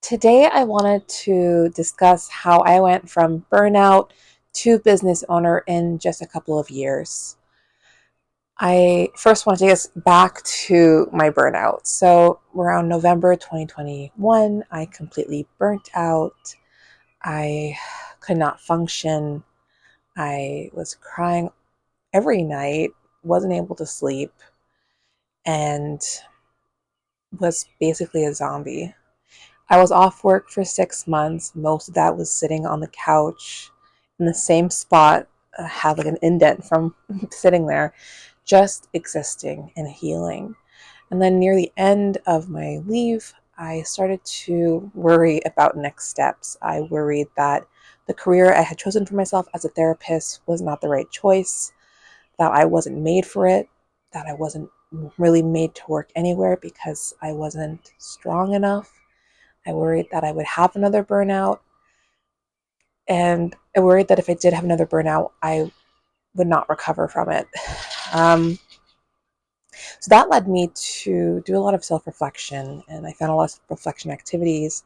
Today, I wanted to discuss how I went from burnout to business owner in just a couple of years. I first want to take us back to my burnout. So, around November 2021, I completely burnt out. I could not function. I was crying every night, wasn't able to sleep, and was basically a zombie. I was off work for 6 months. Most of that was sitting on the couch in the same spot, had like an indent from sitting there, just existing and healing. And then near the end of my leave, I started to worry about next steps. I worried that the career I had chosen for myself as a therapist was not the right choice, that I wasn't made for it, that I wasn't really made to work anywhere because I wasn't strong enough. I worried that I would have another burnout. And I worried that if I did have another burnout, I would not recover from it. Um, so that led me to do a lot of self reflection, and I found a lot of reflection activities.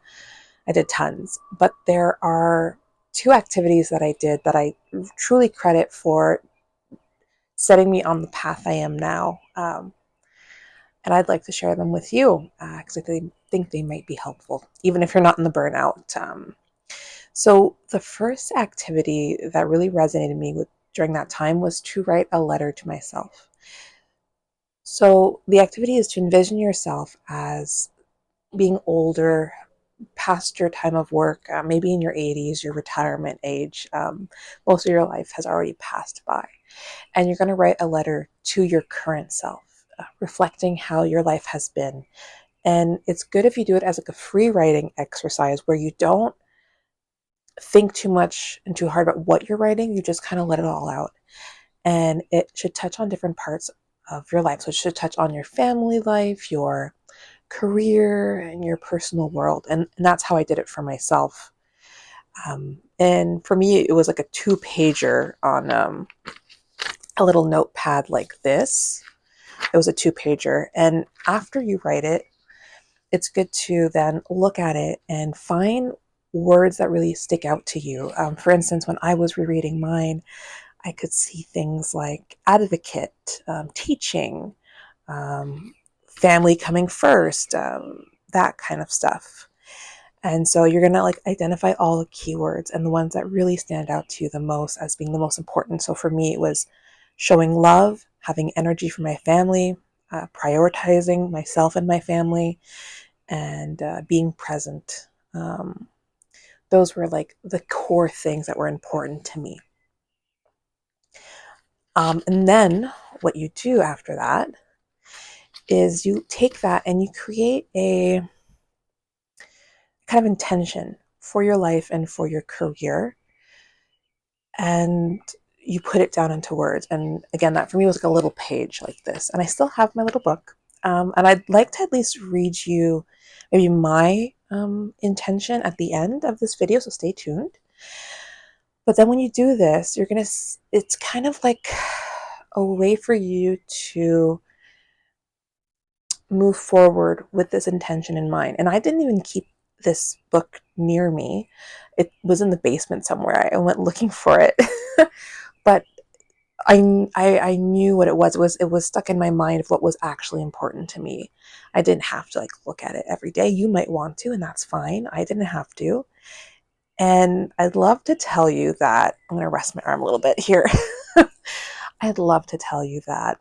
I did tons, but there are two activities that I did that I truly credit for setting me on the path I am now. And I'd like to share them with you because I think they might be helpful, even if you're not in the burnout. So the first activity that really resonated with me during that time was to write a letter to myself. So the activity is to envision yourself as being older, past your time of work, maybe in your 80s, your retirement age. Most of your life has already passed by. And you're going to write a letter to your current self, reflecting how your life has been. And it's good if you do it as like a free writing exercise where you don't think too much and too hard about what you're writing. You just kind of let it all out. And it should touch on different parts of your life. So it should touch on your family life, your career, and your personal world. And that's how I did it for myself. And for me, it was like a 2-pager on a little notepad like this. It was a 2-pager. And after you write it, it's good to then look at it and find words that really stick out to you. For instance, when I was rereading mine, I could see things like advocate, teaching, family coming first, that kind of stuff. And so you're going to like identify all the keywords and the ones that really stand out to you the most as being the most important. So for me, it was showing love, having energy for my family, prioritizing myself and my family, and being present. Those were like the core things that were important to me. And then what you do after that is you take that and you create a kind of intention for your life and for your career. And you put it down into words. And again, that for me was like a little page like this. And I still have my little book. And I'd like to at least read you maybe my intention at the end of this video. So stay tuned. But then when you do this, it's kind of like a way for you to move forward with this intention in mind. And I didn't even keep this book near me. It was in the basement somewhere. I went looking for it. But I knew what it was. It was stuck in my mind of what was actually important to me. I didn't have to like look at it every day. You might want to, and that's fine. I didn't have to. And I'd love to tell you that I'm going to rest my arm a little bit here. I'd love to tell you that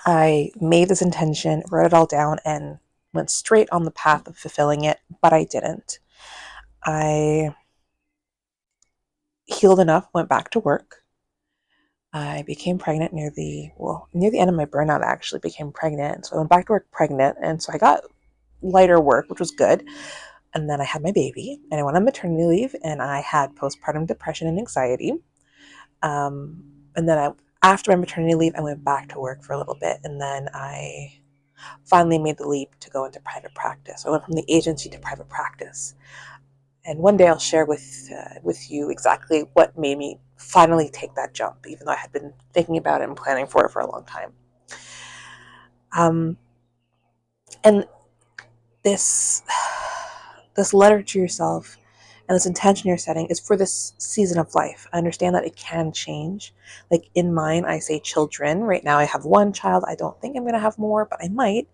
I made this intention, wrote it all down, and went straight on the path of fulfilling it, but I didn't. I healed enough, went back to work. I became pregnant near the end of my burnout. I actually became pregnant. So I went back to work pregnant. And so I got lighter work, which was good. And then I had my baby and I went on maternity leave and I had postpartum depression and anxiety. And then after my maternity leave, I went back to work for a little bit. And then I finally made the leap to go into private practice. I went from the agency to private practice. And one day I'll share with you exactly what made me finally take that jump, even though I had been thinking about it and planning for it for a long time. And this this letter to yourself and this intention you're setting is for this season of life. I understand that it can change. Like in mine, I say children. Right now, I have one child. I don't think I'm going to have more, but I might.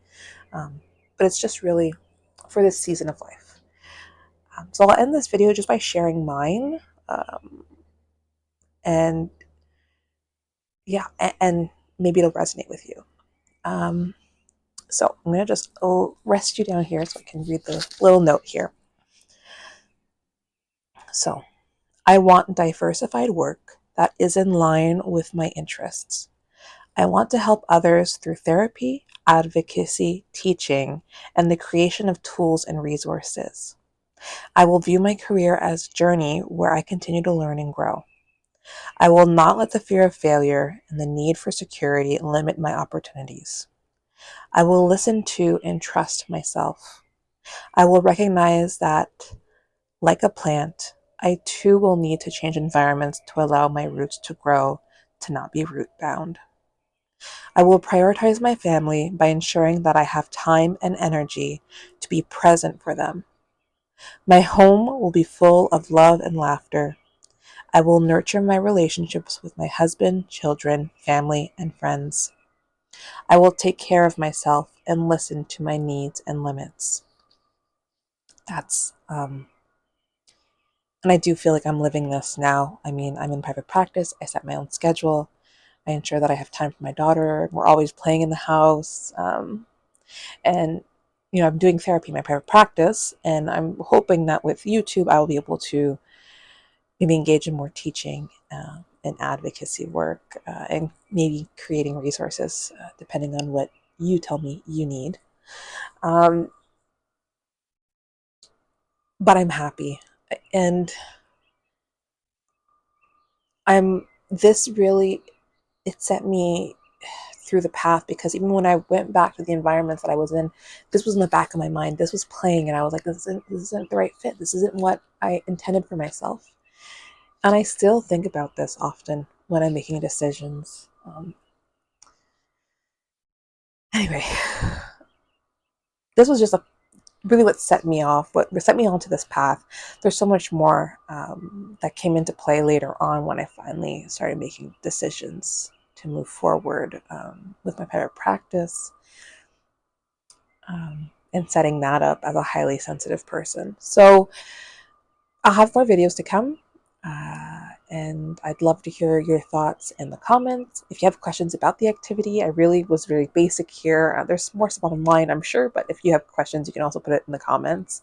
Um, but it's just really for this season of life. So I'll end this video just by sharing mine. And yeah, and maybe it'll resonate with you. So I'm going to just rest you down here so I can read the little note here. So I want diversified work that is in line with my interests. I want to help others through therapy, advocacy, teaching, and the creation of tools and resources. I will view my career as a journey where I continue to learn and grow. I will not let the fear of failure and the need for security limit my opportunities. I will listen to and trust myself. I will recognize that, like a plant, I too will need to change environments to allow my roots to grow, to not be root bound. I will prioritize my family by ensuring that I have time and energy to be present for them. My home will be full of love and laughter. I will nurture my relationships with my husband, children, family, and friends. I will take care of myself and listen to my needs and limits. And I do feel like I'm living this now. I mean, I'm in private practice. I set my own schedule. I ensure that I have time for my daughter. We're always playing in the house. And, I'm doing therapy in my private practice. And I'm hoping that with YouTube, I will be able to maybe engage in more teaching and advocacy work and maybe creating resources depending on what you tell me you need. Um, but I'm happy. And this really, it set me through the path, because even when I went back to the environments that I was in, this was in the back of my mind. This was playing, and I was like, this isn't the right fit. This isn't what I intended for myself. And I still think about this often when I'm making decisions. Anyway, this was just really what set me off, what set me onto this path. There's so much more that came into play later on when I finally started making decisions to move forward with my private practice and setting that up as a highly sensitive person. So I'll have more videos to come. And I'd love to hear your thoughts in the comments. If you have questions about the activity, I really was very basic here. There's more stuff online, I'm sure, but if you have questions, you can also put it in the comments.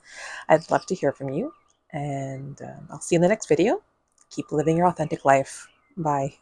I'd love to hear from you, and I'll see you in the next video. Keep living your authentic life. Bye.